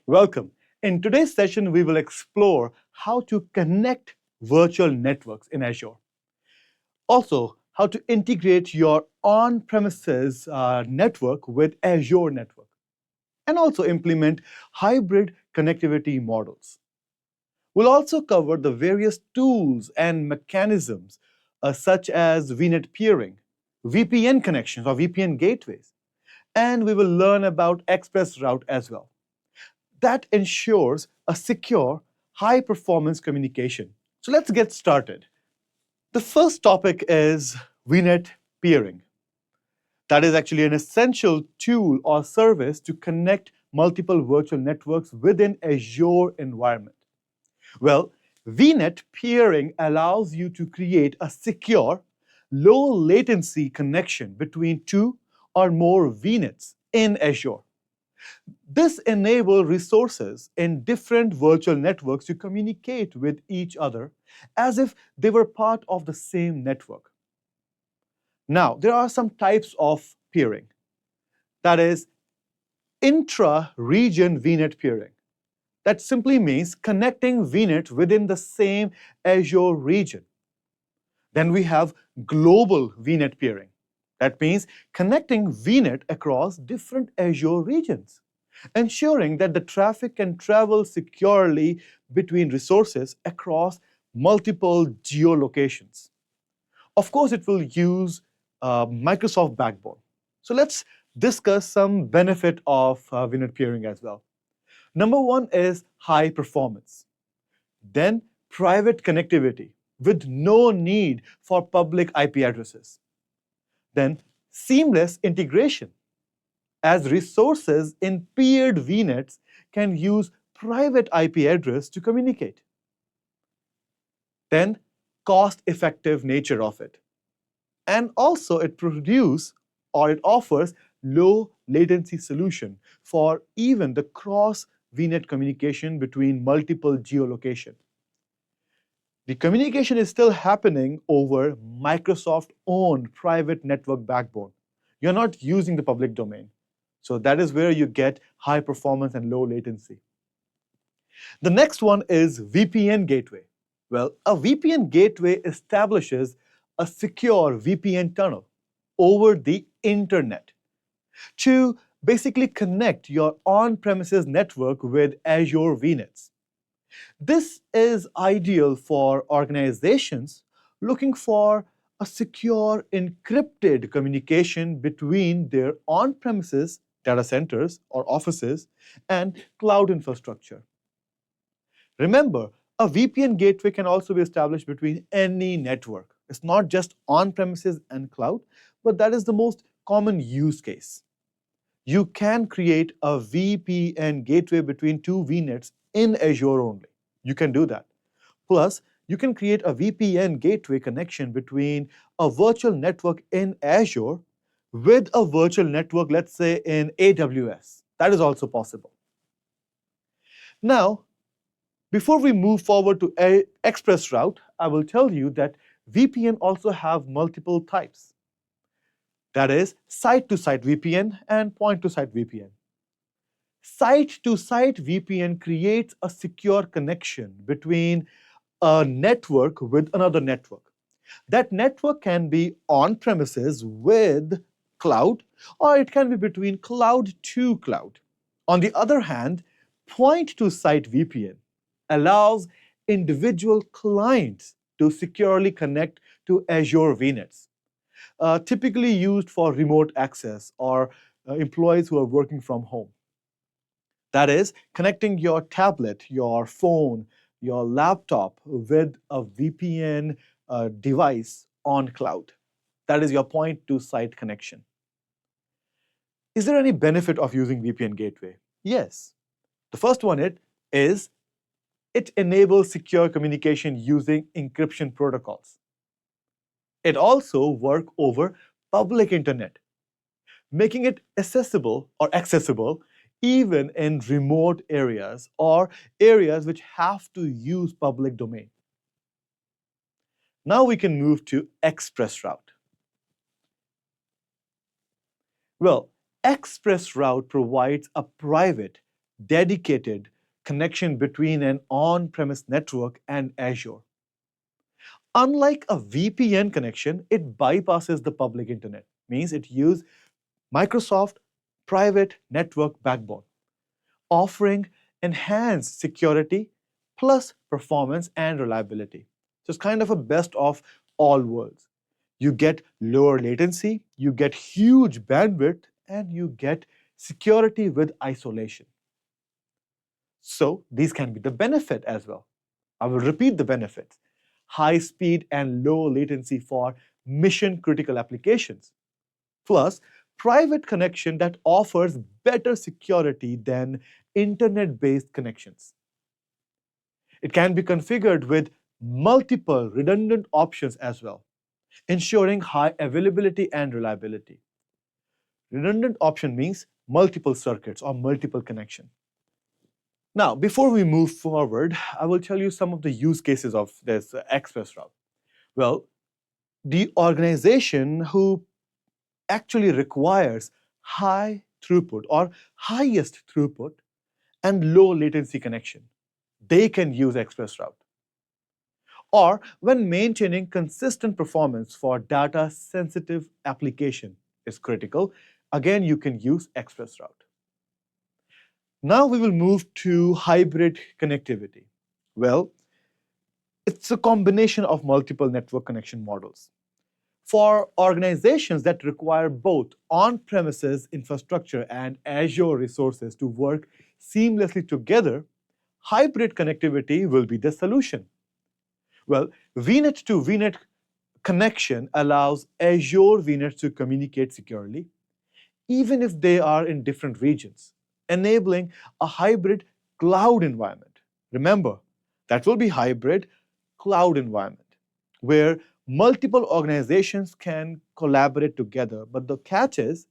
Welcome. In today's session, we will explore how to connect virtual networks in Azure. Also, how to integrate your on-premises network with Azure network, and also implement hybrid connectivity models. We'll also cover the various tools and mechanisms such as VNet peering, VPN connections or VPN gateways, and we will learn about Express Route as well. That ensures a secure, high-performance communication. So let's get started. The first topic is VNet peering. That is actually an essential tool or service to connect multiple virtual networks within Azure environment. Well, VNet peering allows you to create a secure, low latency connection between two or more VNets in Azure. This enables resources in different virtual networks to communicate with each other as if they were part of the same network. Now, there are some types of peering. That is intra-region VNet peering. That simply means connecting VNet within the same Azure region. Then we have global VNet peering. That means connecting VNet across different Azure regions, ensuring that the traffic can travel securely between resources across multiple geolocations. Of course, it will use Microsoft backbone. So let's discuss some benefit of VNet peering as well. Number one is high performance. Then private connectivity with no need for public IP addresses. Then seamless integration, as resources in peered VNets can use private IP address to communicate. Then cost-effective nature of it. And also it offers low latency solution for even the cross VNet communication between multiple geolocation. The communication is still happening over Microsoft-owned private network backbone. You're not using the public domain. So that is where you get high performance and low latency. The next one is VPN gateway. Well, a VPN gateway establishes a secure VPN tunnel over the internet to basically connect your on-premises network with Azure VNets. This is ideal for organizations looking for a secure encrypted communication between their on-premises data centers or offices and cloud infrastructure. Remember, a VPN gateway can also be established between any network. It's not just on-premises and cloud, but that is the most common use case. You can create a VPN gateway between two VNets in Azure only. You can do that. Plus, you can create a VPN gateway connection between a virtual network in Azure with a virtual network, let's say, in AWS. That is also possible. Now, before we move forward to Express Route, I will tell you that VPN also have multiple types. That is site-to-site VPN and point-to-site VPN. Site-to-site VPN creates a secure connection between a network with another network. That network can be on-premises with cloud, or it can be between cloud to cloud. On the other hand, point-to-site VPN allows individual clients to securely connect to Azure VNets, typically used for remote access or employees who are working from home. That is, connecting your tablet, your phone, your laptop with a VPN device on cloud. That is your point-to-site connection. Is there any benefit of using VPN gateway? Yes. The first one is it enables secure communication using encryption protocols. It also works over public internet, making it accessible even in remote areas or areas which have to use public domain. Now we can move to Express Route. Well, Express Route provides a private dedicated connection between an on-premise network and Azure. Unlike a VPN connection, it bypasses the public internet, means it uses Microsoft private network backbone, offering enhanced security plus performance and reliability. So it's kind of a best of all worlds. You get lower latency, you get huge bandwidth, and you get security with isolation. So these can be the benefit as well. I will repeat the benefits. High speed and low latency for mission critical applications. Plus, private connection that offers better security than internet-based connections. It can be configured with multiple redundant options as well, ensuring high availability and reliability. Redundant option means multiple circuits or multiple connection. Now, before we move forward, I will tell you some of the use cases of this express route. Well, the organization who actually requires high throughput or highest throughput and low latency connection, they can use express route. Or when maintaining consistent performance for data sensitive application is critical, again you can use express route. Now we will move to hybrid connectivity. Well, it's a combination of multiple network connection models. For organizations that require both on-premises infrastructure and Azure resources to work seamlessly together, hybrid connectivity will be the solution. Well, VNet to VNet connection allows Azure VNets to communicate securely, even if they are in different regions, enabling a hybrid cloud environment. Remember, that will be hybrid cloud environment, where multiple organizations can collaborate together. But the catch is,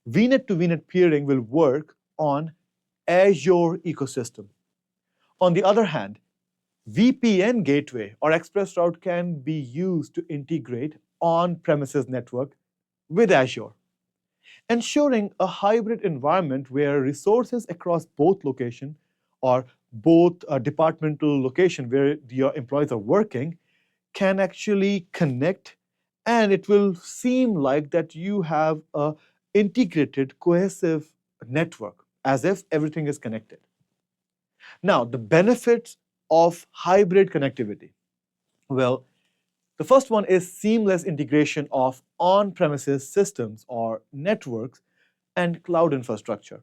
VNet to VNet peering will work on Azure ecosystem. On the other hand, VPN gateway or express route can be used to integrate on-premises network with Azure, ensuring a hybrid environment where resources across both location or both departmental location where your employees are working can actually connect, and it will seem like that you have a integrated, cohesive network as if everything is connected. Now, the benefits of hybrid connectivity. Well, the first one is seamless integration of on-premises systems or networks and cloud infrastructure.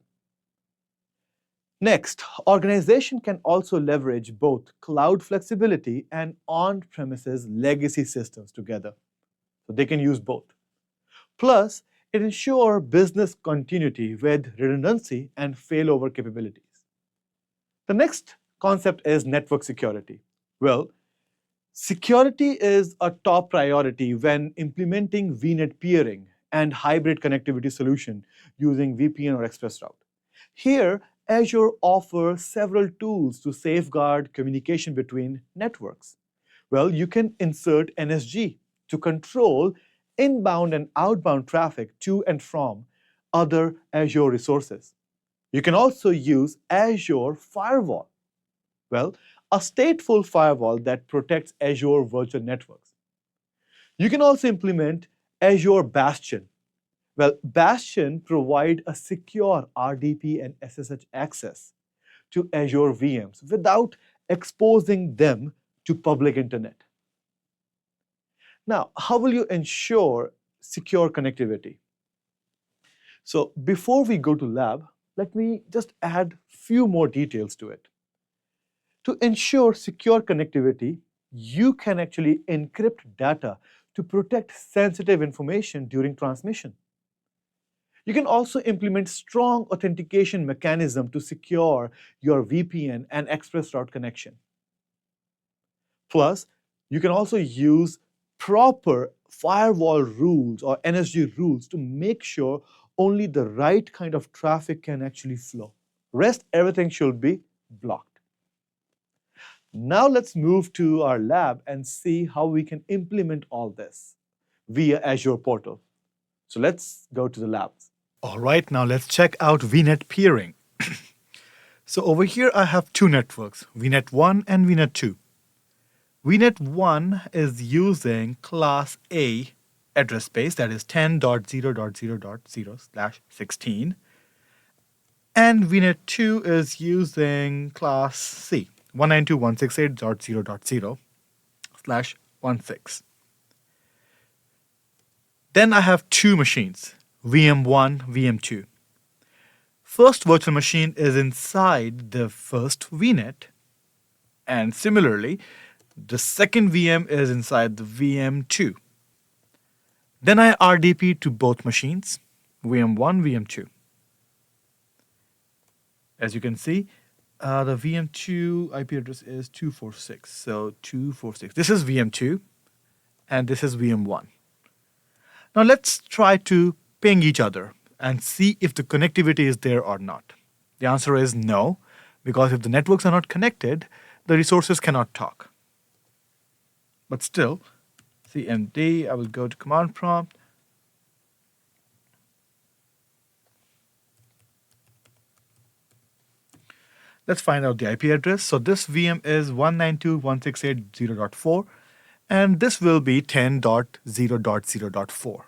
Next, organization can also leverage both cloud flexibility and on-premises legacy systems together. So they can use both. Plus, it ensures business continuity with redundancy and failover capabilities. The next concept is network security. Well, security is a top priority when implementing VNet peering and hybrid connectivity solution using VPN or express route. Here, Azure offers several tools to safeguard communication between networks. Well, you can insert NSG to control inbound and outbound traffic to and from other Azure resources. You can also use Azure Firewall. Well, a stateful firewall that protects Azure virtual networks. You can also implement Azure Bastion. Well, Bastion provides a secure RDP and SSH access to Azure VMs without exposing them to public internet. Now, how will you ensure secure connectivity? So before we go to lab, let me just add few more details to it. To ensure secure connectivity, you can actually encrypt data to protect sensitive information during transmission. You can also implement strong authentication mechanism to secure your VPN and express route connection. Plus, you can also use proper firewall rules or NSG rules to make sure only the right kind of traffic can actually flow. Rest, everything should be blocked. Now let's move to our lab and see how we can implement all this via Azure portal. So let's go to the labs. All right, now let's check out VNet peering. So over here, I have two networks, VNet 1 and VNet 2. VNet 1 is using class A address space, that is 10.0.0.0/16. And VNet 2 is using class C, 192.168.0.0/16. Then I have two machines, VM1, VM2. First virtual machine is inside the first VNet, and similarly, the second VM is inside the VM2. Then I RDP to both machines, VM1, VM2. As you can see, the VM2 IP address is 246. So 246. This is VM2, and this is VM1. Now let's try to ping each other and see if the connectivity is there or not. The answer is no, because if the networks are not connected, the resources cannot talk. But still, CMD, I will go to command prompt. Let's find out the IP address. So this VM is 192.168.0.4, and this will be 10.0.0.4.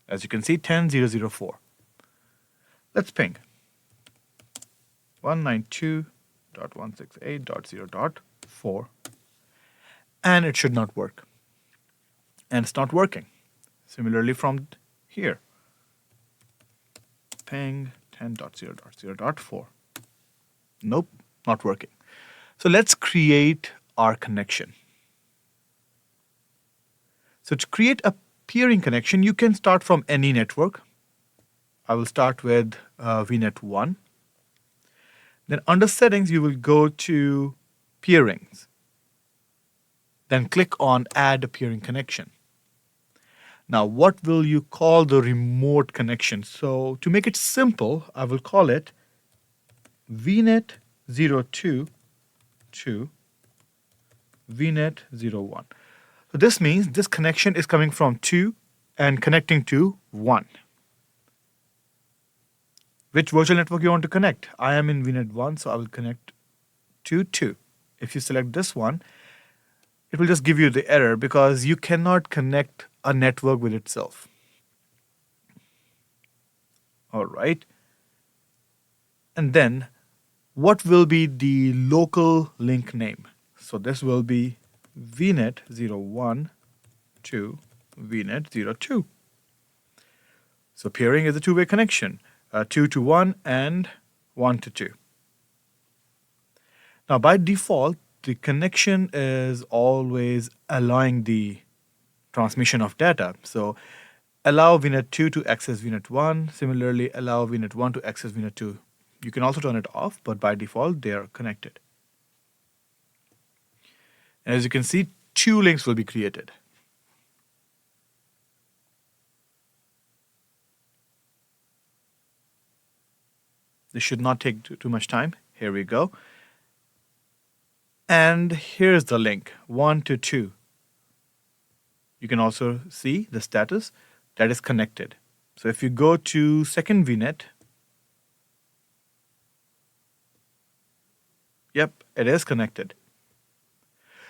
As you can see, 10.0.0.4. Let's ping 192.168.0.4, and it should not work. And it's not working. Similarly from here, ping 10.0.0.4. Nope, not working. So let's create our connection. So to create a peering connection, you can start from any network. I will start with VNet 1. Then under settings, you will go to peerings. Then click on add a peering connection. Now, what will you call the remote connection? So to make it simple, I will call it VNet 02 to VNet 01. So this means this connection is coming from 2 and connecting to 1. Which virtual network you want to connect? I am in VNet 1, so I will connect to 2. If you select this one, it will just give you the error because you cannot connect a network with itself. All right. And then what will be the local link name? So this will be VNet 01 to VNet 02. So peering is a two-way connection, 2 to 1 and 1 to 2. Now by default, the connection is always allowing the transmission of data. So allow VNet 2 to access VNet 1. Similarly, allow VNet 1 to access VNet 2. You can also turn it off, but by default, they are connected. And as you can see, 2 links will be created. This should not take too much time. Here we go. And here's the link, 1 to 2. You can also see the status that is connected. So if you go to second VNet, yep, it is connected.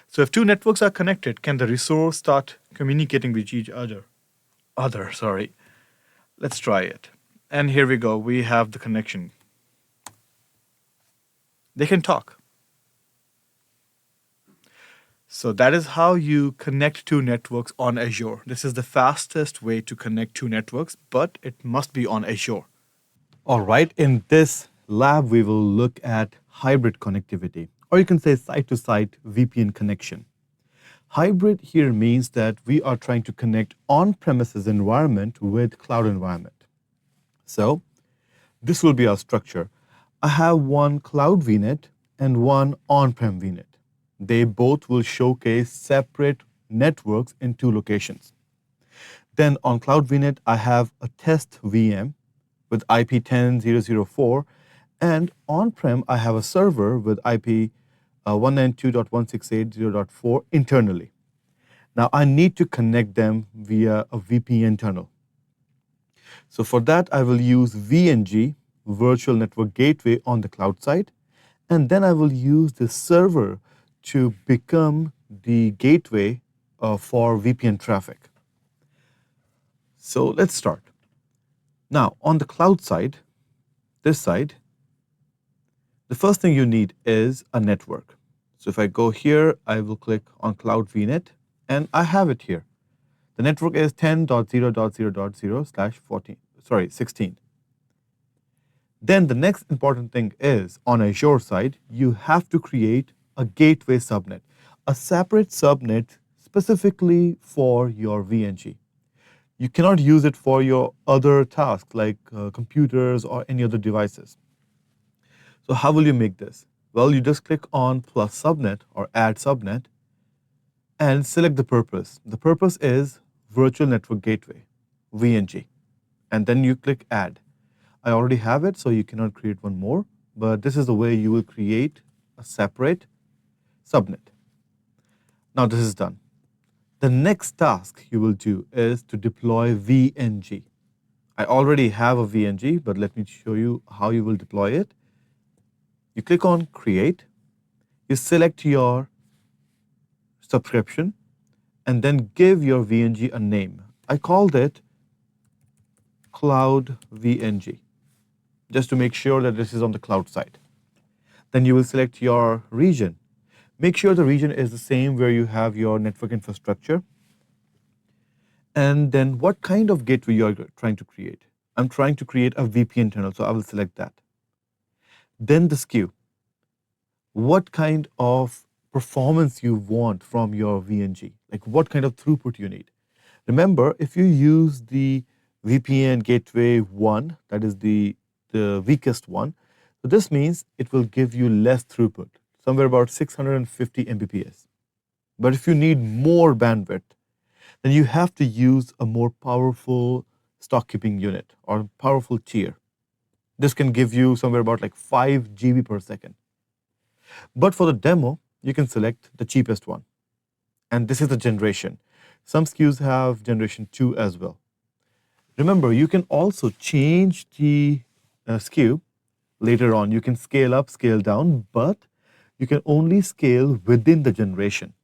So if 2 networks are connected, can the resource start communicating with each other? Let's try it. And here we go. We have the connection. They can talk. So that is how you connect 2 networks on Azure. This is the fastest way to connect 2 networks, but it must be on Azure. All right, in this lab, we will look at hybrid connectivity, or you can say site-to-site VPN connection. Hybrid here means that we are trying to connect on-premises environment with cloud environment. So this will be our structure. I have one cloud VNet and one on-prem VNet. They both will showcase separate networks in 2 locations. Then on Cloud VNet, I have a test VM with IP 10.0.0.4, and on-prem, I have a server with IP 192.168.0.4 internally. Now, I need to connect them via a VPN tunnel. So for that, I will use VNG, Virtual Network Gateway, on the cloud side. And then I will use the server to become the gateway for VPN traffic. So let's start. Now, on the cloud side, this side, the first thing you need is a network. So if I go here, I will click on Cloud VNet, and I have it here. The network is 10.0.0.0/16. Then the next important thing is, on Azure side, you have to create a gateway subnet, a separate subnet specifically for your VNG. You cannot use it for your other tasks like computers or any other devices. So how will you make this? Well, you just click on plus subnet or add subnet and select the purpose. The purpose is Virtual Network Gateway, VNG. And then you click add. I already have it, so you cannot create one more, but this is the way you will create a separate subnet. Now this is done. The next task you will do is to deploy VNG. I already have a VNG, but let me show you how you will deploy it. You click on create, you select your subscription, and then give your VNG a name. I called it Cloud VNG, just to make sure that this is on the cloud side. Then you will select your region. Make sure the region is the same where you have your network infrastructure. And then what kind of gateway you are trying to create. I'm trying to create a VPN tunnel, so I will select that. Then the SKU. What kind of performance you want from your VNG, like what kind of throughput you need. Remember, if you use the VPN gateway 1, that is the weakest one, so this means it will give you less throughput, somewhere about 650 Mbps. But if you need more bandwidth, then you have to use a more powerful stock keeping unit or powerful tier. This can give you somewhere about like 5 GB per second. But for the demo, you can select the cheapest one. And this is the generation. Some SKUs have generation 2 as well. Remember, you can also change the SKU later on. You can scale up, scale down, but you can only scale within the generation.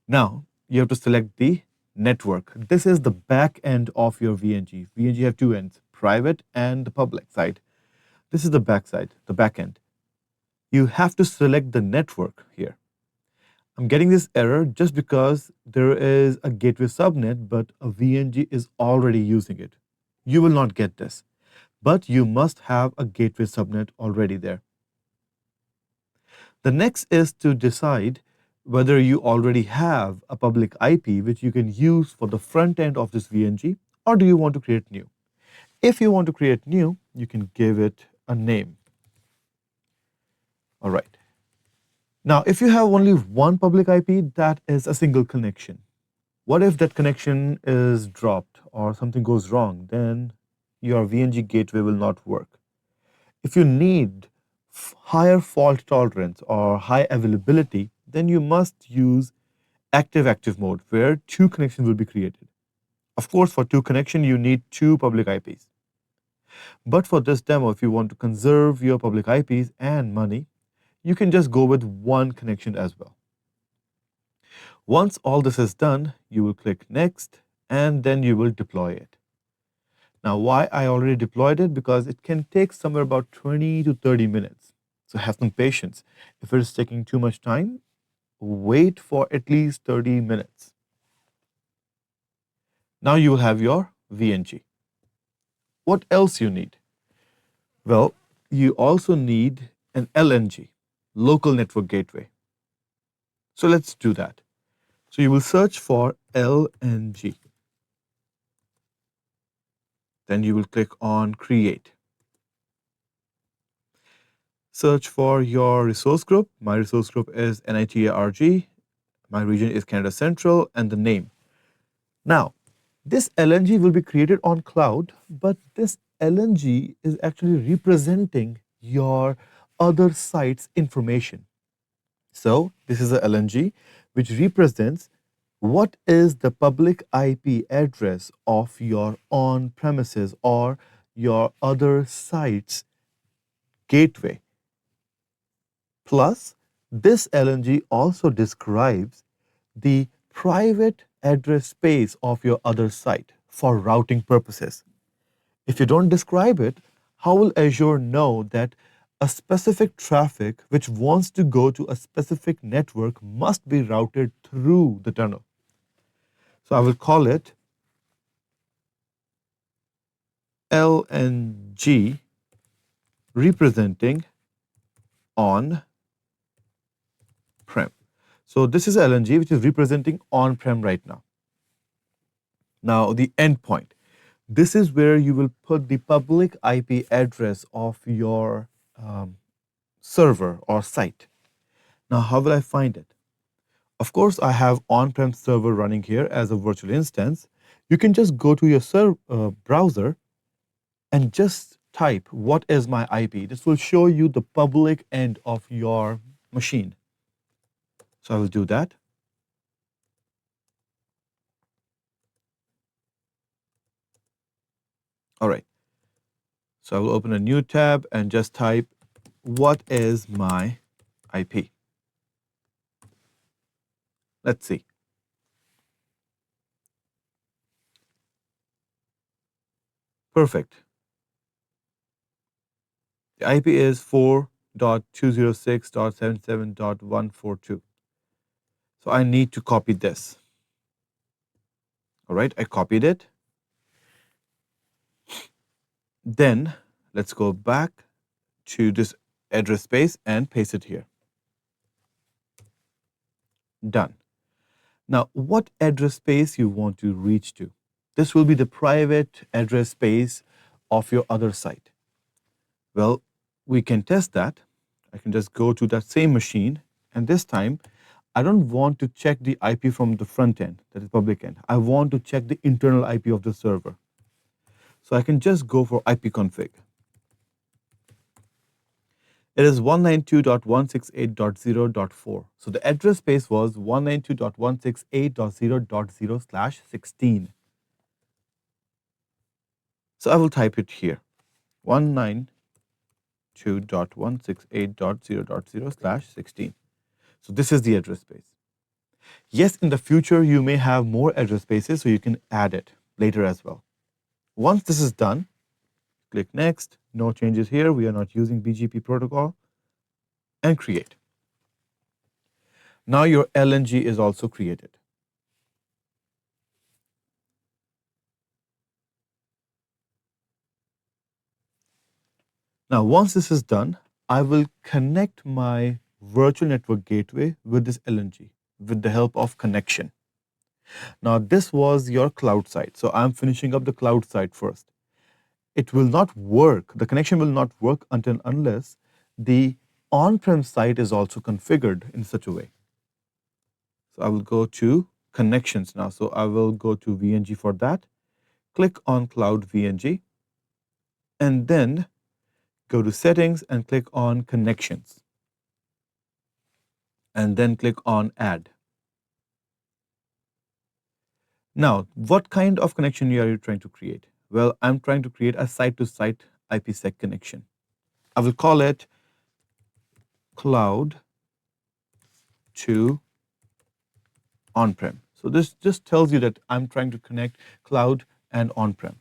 Now, you have to select the network. This is the back end of your VNG. VNG have two ends, private and the public side. This is the back side, the back end. You have to select the network here. I'm getting this error just because there is a gateway subnet, but a VNG is already using it. You will not get this, but you must have a gateway subnet already there. The next is to decide whether you already have a public IP which you can use for the front end of this VNG, or do you want to create new? If you want to create new, you can give it a name. All right. Now, if you have only one public IP, that is a single connection. What if that connection is dropped or something goes wrong? Then your VNG gateway will not work. If you need higher fault tolerance or high availability, then you must use active-active mode, where two connections will be created. Of course, for two connections, you need two public IPs. But for this demo, if you want to conserve your public IPs and money, you can just go with one connection as well. Once all this is done, you will click Next, and then you will deploy it. Now, why I already deployed it? Because it can take somewhere about 20 to 30 minutes. So have some patience. If it is taking too much time, wait for at least 30 minutes. Now you will have your VNG. What else you need? Well, you also need an LNG, local network gateway. So let's do that. So you will search for LNG. Then you will click on Create. Search for your resource group. My resource group is NITARG. My region is Canada Central, and the name. Now, this LNG will be created on cloud, but this LNG is actually representing your other site's information. So this is a LNG which represents What is the public IP address of your on-premises or your other site's gateway? Plus, this LNG also describes the private address space of your other site for routing purposes. If you don't describe it, how will Azure know that a specific traffic which wants to go to a specific network must be routed through the tunnel? So I will call it LNG representing on-prem. So this is LNG which is representing on-prem right now. Now the endpoint. This is where you will put the public IP address of your server or site. Now, how will I find it? Of course, I have on-prem server running here as a virtual instance. You can just go to your browser and just type what is my IP. This will show you the public end of your machine. So I will do that. All right. So I will open a new tab and just type what is my IP. Let's see. Perfect. The IP is 4.206.77.142. So I need to copy this. All right, I copied it. Then let's go back to this address space and paste it here. Done. Now, what address space you want to reach to? This will be the private address space of your other site. Well, we can test that. I can just go to that same machine, and this time, I don't want to check the IP from the front end, that is public end. I want to check the internal IP of the server. So I can just go for ipconfig. It is 192.168.0.4. So the address space was 192.168.0.0/16. So I will type it here. 192.168.0.0/16. So this is the address space. Yes, in the future, you may have more address spaces, so you can add it later as well. Once this is done, click Next. No changes here. We are not using BGP protocol. And create. Now your LNG is also created. Now, once this is done, I will connect my virtual network gateway with this LNG with the help of connection. Now, this was your cloud site. So I'm finishing up the cloud site first. It will not work. The connection will not work until unless the on-prem site is also configured in such a way. So I will go to connections now. So I will go to VNG for that. Click on Cloud VNG. And then go to Settings and click on Connections. And then click on Add. Now, what kind of connection are you trying to create? Well, I'm trying to create a site-to-site IPsec connection. I will call it Cloud to On-prem. So this just tells you that I'm trying to connect cloud and on-prem.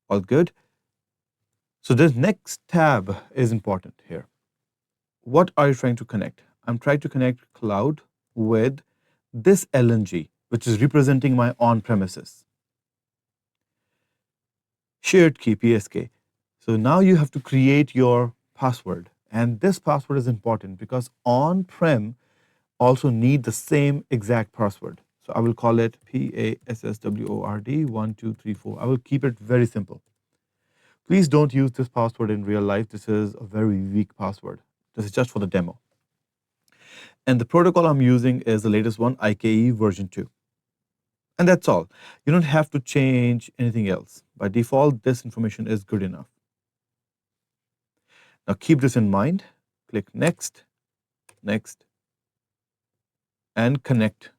All good? So this next tab is important here. What are you trying to connect? I'm trying to connect cloud with this LNG, which is representing my on-premises. Shared key, PSK. So now you have to create your password. And this password is important because on-prem also need the same exact password. So I will call it PASSWORD1234. I will keep it very simple. Please don't use this password in real life. This is a very weak password. This is just for the demo. And the protocol I'm using is the latest one, IKE version 2. And that's all. You don't have to change anything else. By default, this information is good enough. Now keep this in mind. Click Next, Next, and connect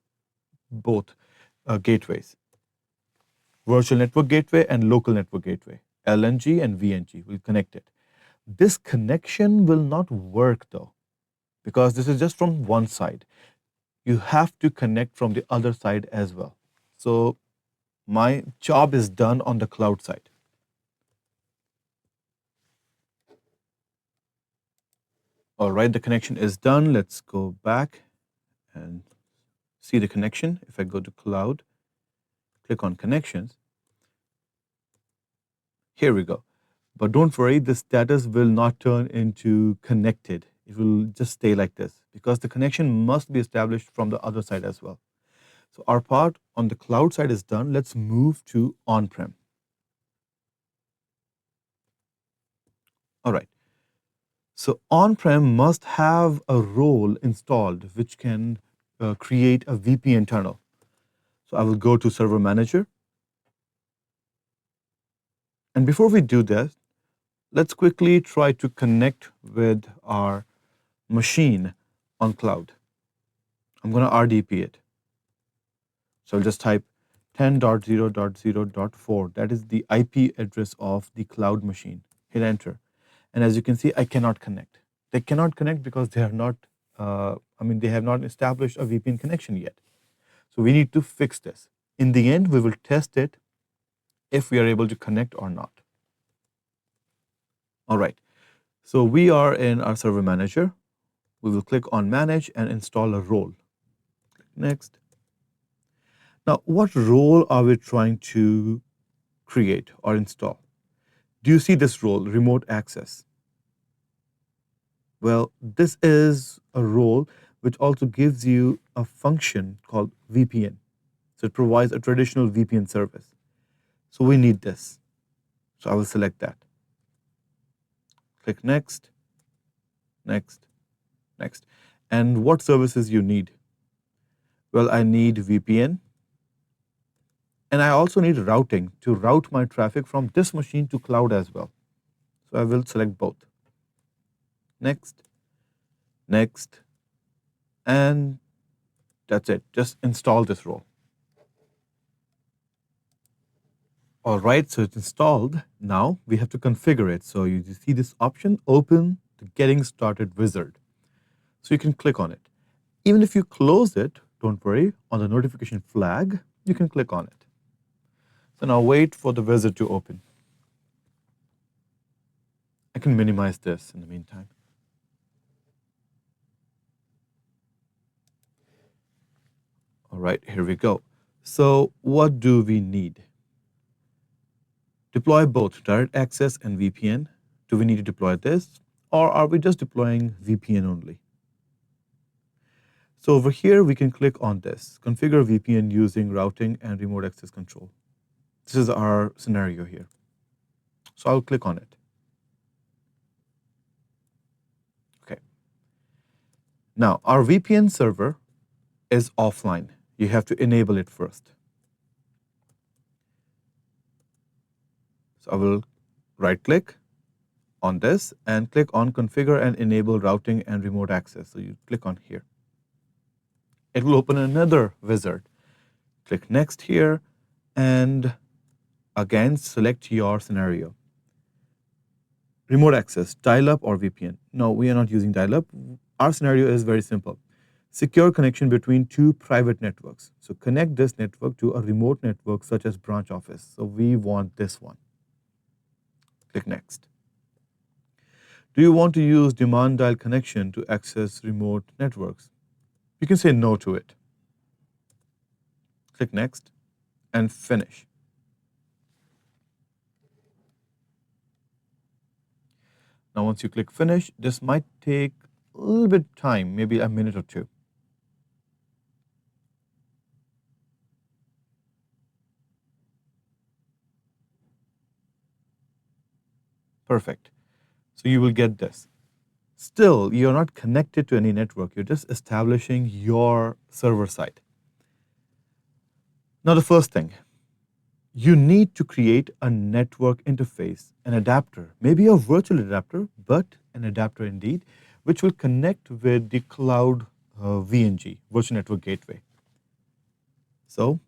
both gateways, virtual network gateway and local network gateway, LNG and VNG. We'll connect it. This connection will not work though, because this is just from one side. You have to connect from the other side as well. So my job is done on the cloud side. All right, the connection is done. Let's go back and see the connection. If I go to cloud, click on connections, here we go. But don't worry, the status will not turn into connected. It will just stay like this because the connection must be established from the other side as well. So our part on the cloud side is done. Let's move to on-prem. All right. So on-prem must have a role installed which can create a VPN tunnel. So I will go to Server Manager. And before we do that, let's quickly try to connect with our machine on cloud. I'm going to RDP it. So I'll just type 10.0.0.4. That is the IP address of the cloud machine. Hit enter. And as you can see, I cannot connect. They cannot connect because they are not, they have not established a VPN connection yet. So we need to fix this. In the end, we will test it if we are able to connect or not. All right. So we are in our server manager. We will click on manage and install a role. Next. Now, what role are we trying to create or install? Do you see this role, remote access? Well, this is a role which also gives you a function called VPN. So it provides a traditional VPN service. So we need this. So I will select that. Click next, next, next. And what services you need? Well, I need VPN. And I also need routing to route my traffic from this machine to cloud as well. So I will select both. Next, next, and that's it. Just install this role. All right, so it's installed. Now we have to configure it. So you see this option, open the Getting Started wizard. So you can click on it. Even if you close it, don't worry, on the notification flag, you can click on it. So now wait for the wizard to open. I can minimize this in the meantime. All right, here we go. So what do we need? Deploy both direct access and VPN. Do we need to deploy this? Or are we just deploying VPN only? So over here, we can click on this, configure VPN using routing and remote access control. This is our scenario here. So I'll click on it. Okay. Now, our VPN server is offline. You have to enable it first. So I will right-click on this and click on Configure and Enable Routing and Remote Access. So you click on here. It will open another wizard. Click Next here and again select your scenario. Remote access, dial-up or VPN? No, we are not using dial-up. Our scenario is very simple. Secure connection between two private networks. So connect this network to a remote network such as branch office. So we want this one. Click Next. Do you want to use demand dial connection to access remote networks? You can say no to it. Click Next and finish. Now, once you click finish, this might take a little bit of time, maybe a minute or two. Perfect. So you will get this. Still, you're not connected to any network. You're just establishing your server side. Now, the first thing, you need to create a network interface, an adapter, maybe a virtual adapter, but an adapter indeed, which will connect with the cloud VNG, Virtual Network Gateway. So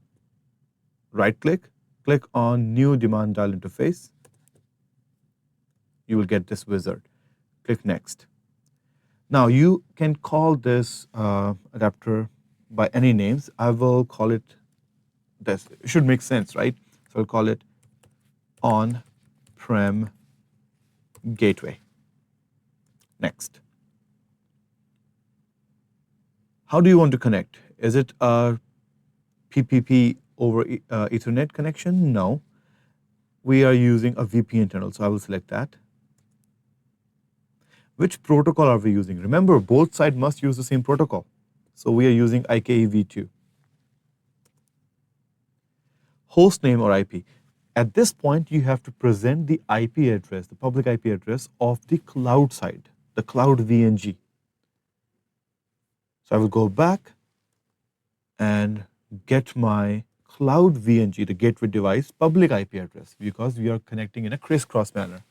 right click, click on New Demand Dial Interface. You will get this wizard. Click Next. Now you can call this adapter by any names. I will call it this. It should make sense, right? So I'll call it on-prem gateway. Next. How do you want to connect? Is it a PPP over Ethernet connection? No. We are using a VPN internal, so I will select that. Which protocol are we using? Remember, both sides must use the same protocol. So we are using IKEv2. Host name or IP. At this point, you have to present the IP address, the public IP address of the cloud side, the cloud VNG. So I will go back and get my cloud VNG, the gateway device, public IP address, because we are connecting in a crisscross manner.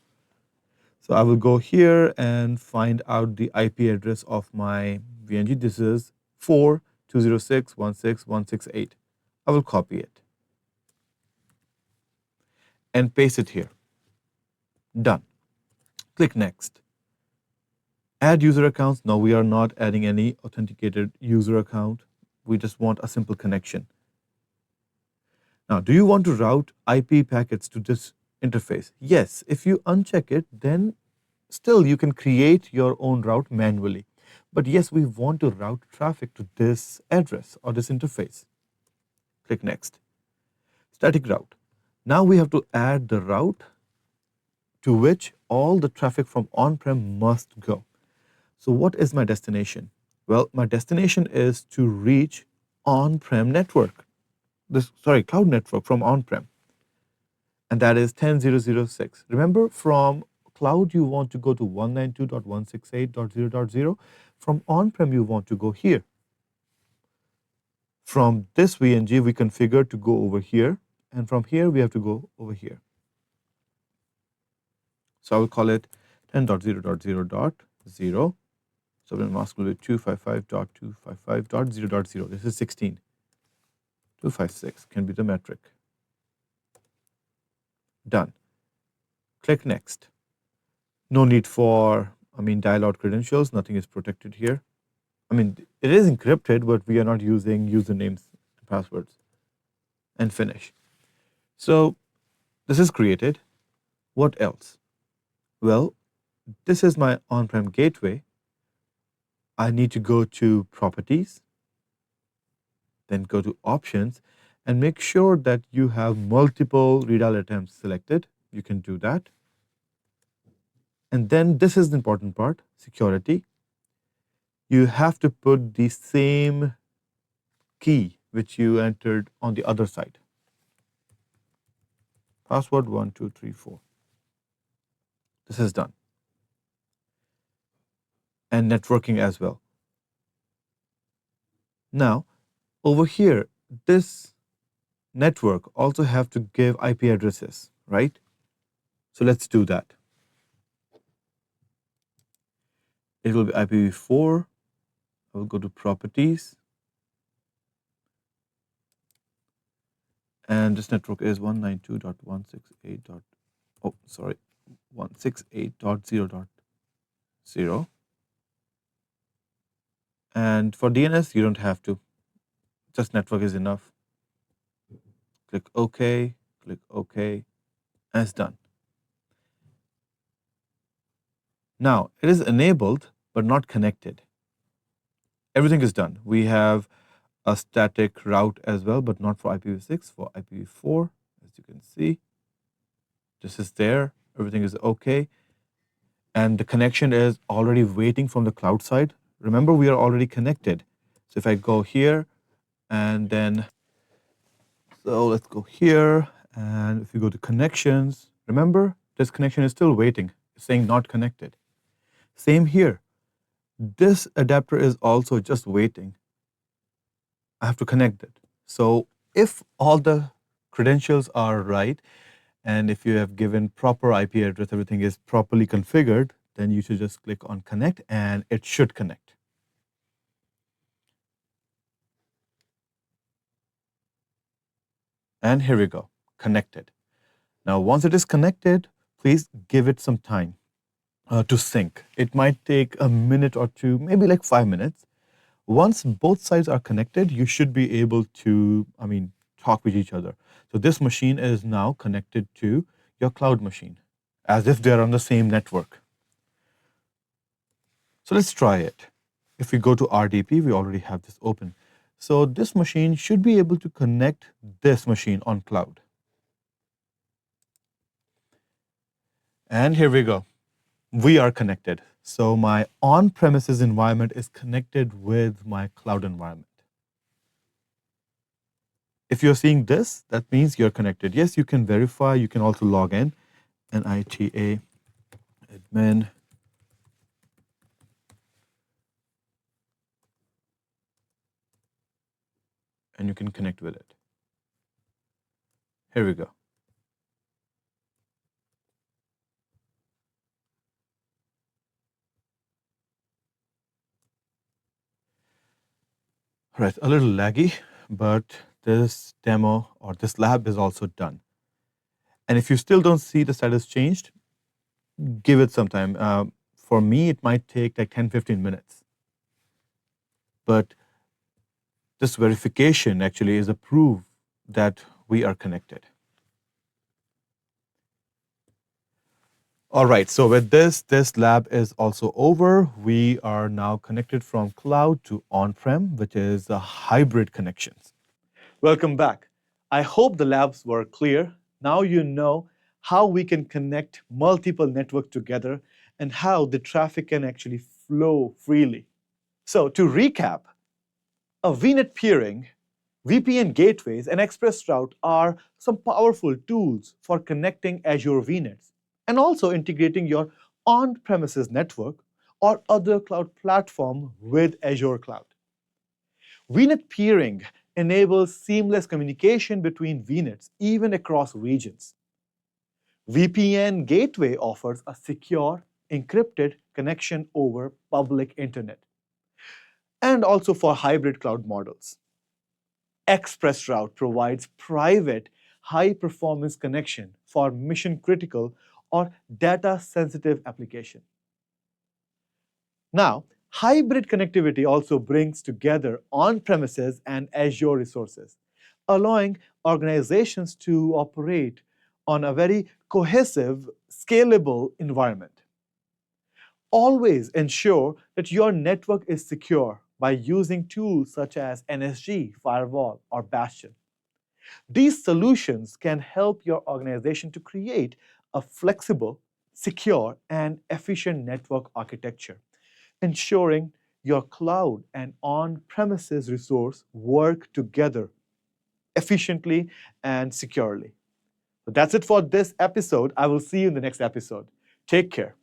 So I will go here and find out the IP address of my VNG. This is 4.206.161.168. I will copy it and paste it here. Done. Click Next. Add user accounts. No, we are not adding any authenticated user account. We just want a simple connection. Now, do you want to route IP packets to this interface? Yes. If you uncheck it, then still you can create your own route manually. But yes, we want to route traffic to this address or this interface. Click Next. Static route. Now we have to add the route to which all the traffic from on-prem must go. So what is my destination? Well, my destination is to reach on-prem network. Cloud network from on-prem. And that is 10.0.0.6. Remember, from cloud you want to go to 192.168.0.0. From on-prem you want to go here. From this VNG we configure to go over here, and from here we have to go over here. So I will call it 10.0.0.0. So the mask will be 255.255.0.0. This is 16. 256 can be the metric. Done. Click Next. No need for, dial out credentials. Nothing is protected here. It is encrypted, but we are not using usernames and passwords. And finish. So this is created. What else? Well, this is my on-prem gateway. I need to go to Properties, then go to Options, and make sure that you have multiple redial attempts selected. You can do that. And then this is the important part, security. You have to put the same key which you entered on the other side. Password 1234. This is done. And networking as well. Now, over here, this network also have to give IP addresses, right? So let's do that. It will be IPv4. I will go to Properties. And this network is 168.168.0.0. And for DNS, you don't have to. Just network is enough. Click OK, and it's done. Now, it is enabled, but not connected. Everything is done. We have a static route as well, but not for IPv6, for IPv4, as you can see. This is there. Everything is okay. And the connection is already waiting from the cloud side. Remember, we are already connected. So if I go here and then, so let's go here. And if you go to connections, remember, this connection is still waiting. It's saying not connected. Same here. This adapter is also just waiting. I have to connect it. So if all the credentials are right, and if you have given proper IP address, everything is properly configured, then you should just click on connect and it should connect. And here we go, connected. Now, once it is connected, please give it some time to sync. It might take a minute or two, maybe like 5 minutes. Once both sides are connected, you should be able to, talk with each other. So this machine is now connected to your cloud machine, as if they're on the same network. So let's try it. If we go to RDP, we already have this open. So this machine should be able to connect this machine on cloud. And here we go. We are connected. So my on-premises environment is connected with my cloud environment. If you're seeing this, that means you're connected. Yes, you can verify. You can also log in. NITA admin. And you can connect with it. Here we go. All right, a little laggy, but this demo or this lab is also done. And if you still don't see the status changed, give it some time. For me, it might take like 10-15 minutes. But this verification actually is a proof that we are connected. All right, so with this lab is also over. We are now connected from cloud to on-prem, which is a hybrid connections. Welcome back. I hope the labs were clear. Now you know how we can connect multiple networks together and how the traffic can actually flow freely. So to recap, a VNet peering, VPN gateways, and ExpressRoute are some powerful tools for connecting Azure VNets and also integrating your on-premises network or other cloud platform with Azure Cloud. VNet peering enables seamless communication between VNets, even across regions. VPN gateway offers a secure, encrypted connection over public internet, and also for hybrid cloud models. ExpressRoute provides private, high-performance connection for mission-critical or data-sensitive application. Now, hybrid connectivity also brings together on-premises and Azure resources, allowing organizations to operate on a very cohesive, scalable environment. Always ensure that your network is secure by using tools such as NSG, Firewall, or Bastion. These solutions can help your organization to create a flexible, secure, and efficient network architecture, ensuring your cloud and on-premises resource work together efficiently and securely. So that's it for this episode. I will see you in the next episode. Take care.